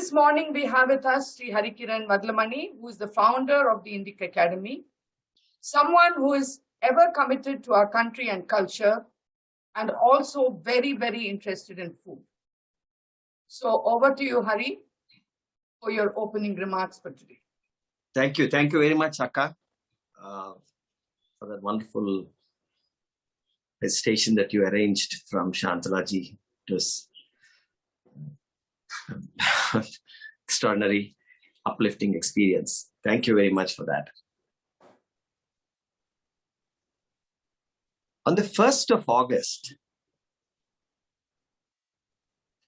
This morning we have with us Sri Harikiran Vadlamani, who is the founder of the Indic Academy, someone who is ever committed to our country and culture, and also very, very interested in food. So over to you, Hari, for your opening remarks for today. Thank you. Thank you very much, Akka, for that wonderful presentation that you arranged from Shantalaji. It was extraordinary, uplifting experience. Thank you very much for that. On the 1st of August,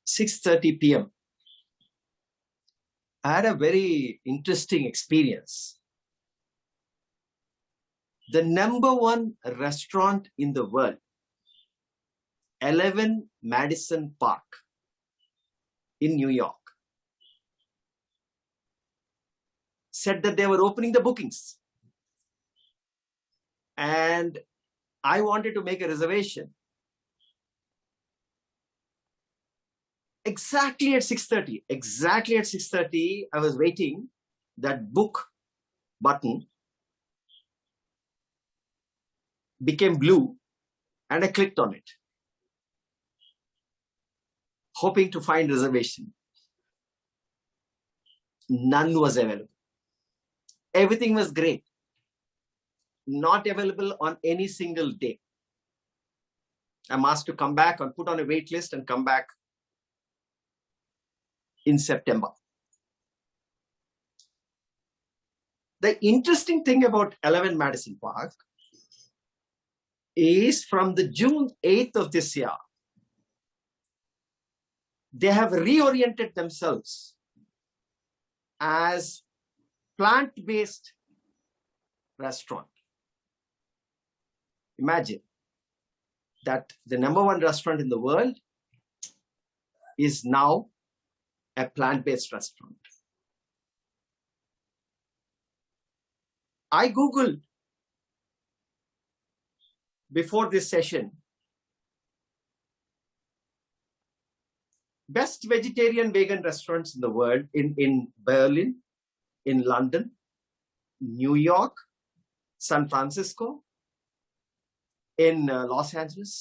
6:30 p.m., I had a very interesting experience. The #1 restaurant in the world, 11 Madison Park in New York, said that they were opening the bookings. And I wanted to make a reservation. Exactly at 6:30, I was waiting. That book button became blue and I clicked on it, hoping to find reservation. None was available. Everything was great. Not available on any single day. I'm asked to come back and put on a wait list and come back in September. The interesting thing about 11 Madison Park is from the June 8th of this year, they have reoriented themselves as plant-based restaurant. Imagine that the #1 restaurant in the world is now a plant-based restaurant. I Googled before this session, best vegetarian vegan restaurants in the world in Berlin, in London, New York, San Francisco, in Los Angeles.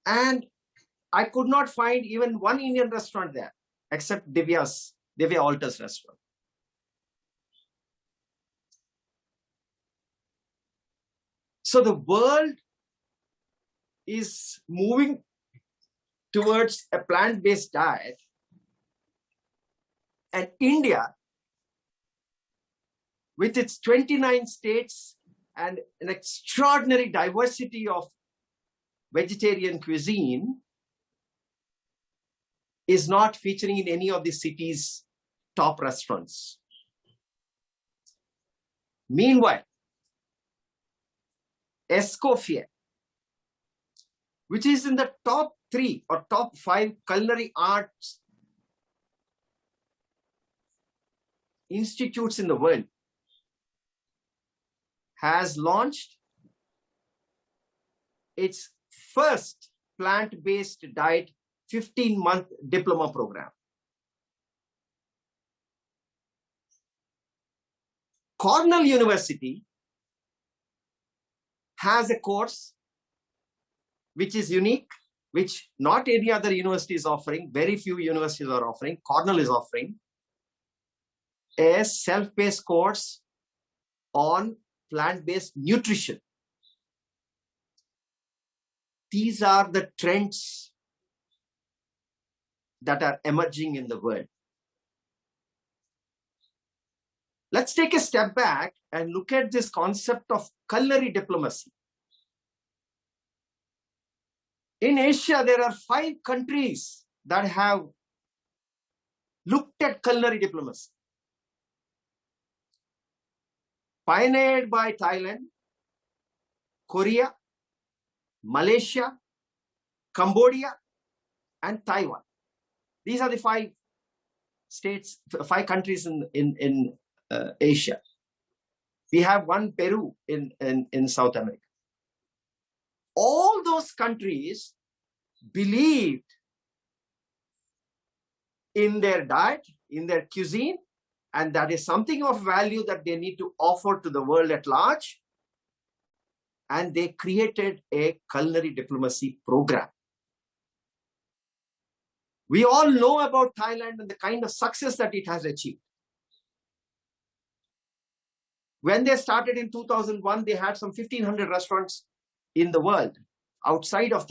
And I could not find even one Indian restaurant there, except Divya Altar's restaurant. So the world is moving towards a plant-based diet, and India, with its 29 states and an extraordinary diversity of vegetarian cuisine, is not featuring in any of the city's top restaurants. Meanwhile, Escoffier, which is in the top 3 or top 5 culinary arts institutes in the world, has launched its first plant-based diet 15-month diploma program. Cornell University has a course which is unique, which not any other university is offering. Very few universities are offering. Cornell is offering a self-paced course on plant-based nutrition. These are the trends that are emerging in the world. Let's take a step back and look at this concept of culinary diplomacy. In Asia, there are 5 countries that have looked at culinary diplomacy. Pioneered by Thailand, Korea, Malaysia, Cambodia, and Taiwan. These are the 5 states, 5 countries in Asia. We have one Peru in South America. All those countries believed in their diet, in their cuisine, and that is something of value that they need to offer to the world at large. And they created a culinary diplomacy program. We all know about Thailand and the kind of success that it has achieved. When they started in 2001, they had some 1,500 restaurants in the world outside of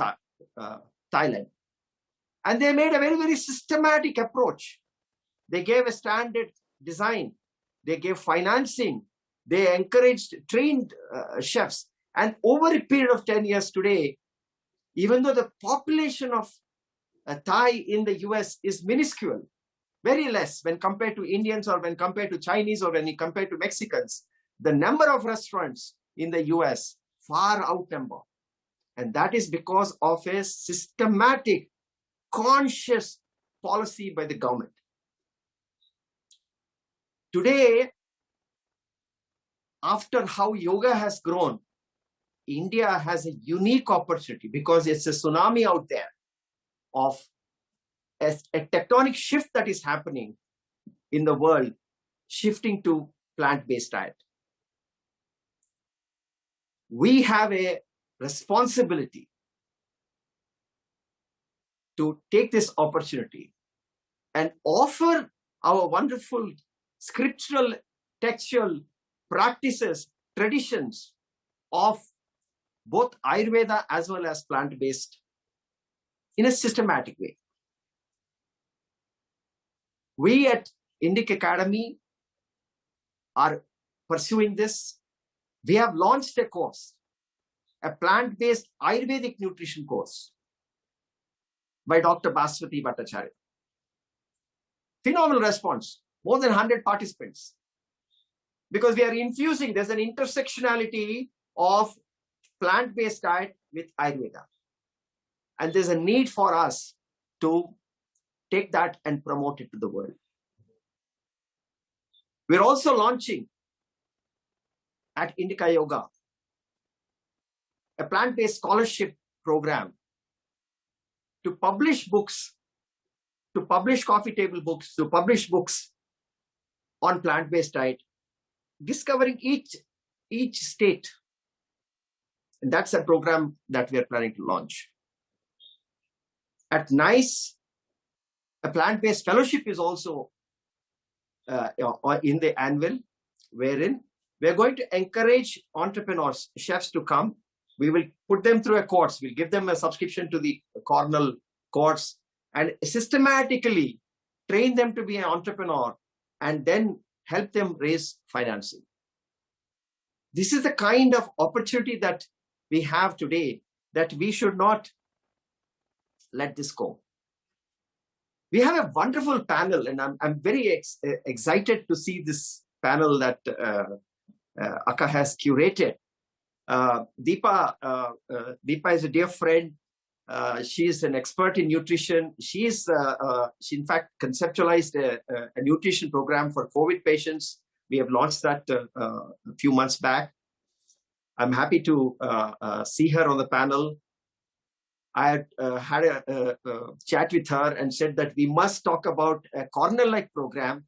Thailand. And they made a very, very systematic approach. They gave a standard design. They gave financing. They encouraged trained chefs. And over a period of 10 years today, even though the population of Thai in the US is minuscule, very less when compared to Indians or when compared to Chinese or when compared to Mexicans, the number of restaurants in the US far outnumber. And that is because of a systematic, conscious policy by the government. Today, after how yoga has grown, India has a unique opportunity because it's a tsunami out there of a tectonic shift that is happening in the world, shifting to plant-based diet. We have a responsibility to take this opportunity and offer our wonderful scriptural, textual practices, traditions of both Ayurveda as well as plant-based in a systematic way. We at Indic Academy are pursuing this. We have launched a course, a plant-based Ayurvedic nutrition course by Dr. Baswati Bhattacharya. Phenomenal response, more than 100 participants. Because we are infusing, there's an intersectionality of plant-based diet with Ayurveda. And there's a need for us to take that and promote it to the world. We're also launching at Indica Yoga a plant-based scholarship program to publish books, to publish coffee table books, to publish books on plant-based diet, discovering each state. And that's a program that we are planning to launch. At NICE, a plant-based fellowship is also in the annual, wherein we're going to encourage entrepreneurs, chefs to come. We will put them through a course. We'll give them a subscription to the Cornell course and systematically train them to be an entrepreneur and then help them raise financing. This is the kind of opportunity that we have today that we should not let this go. We have a wonderful panel, and I'm very excited to see this panel that Akka has curated. Deepa is a dear friend. She's an expert in nutrition. She in fact conceptualized a nutrition program for COVID patients. We have launched that a few months back. I'm happy to see her on the panel. I had a chat with her and said that we must talk about a Cornell-like program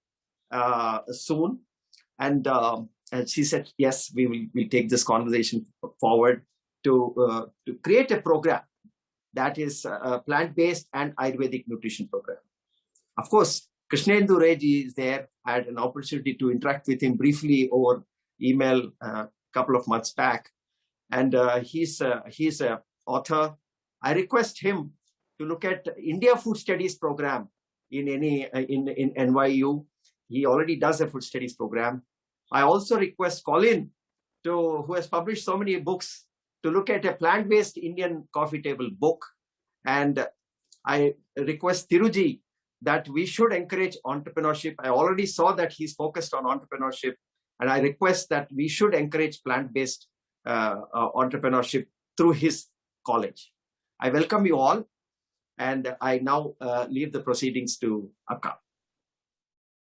soon. And she said, yes, we'll take this conversation forward to create a program that is plant-based and Ayurvedic nutrition program. Of course, Krishnendu Reddy is there. I had an opportunity to interact with him briefly over email a couple of months back. And he's an author. I request him to look at India Food Studies program in NYU. He already does a food studies program. I also request Colin, who has published so many books, to look at a plant-based Indian coffee table book. And I request Thiruji that we should encourage entrepreneurship. I already saw that he's focused on entrepreneurship. And I request that we should encourage plant-based entrepreneurship through his college. I welcome you all, and I now leave the proceedings to Akka.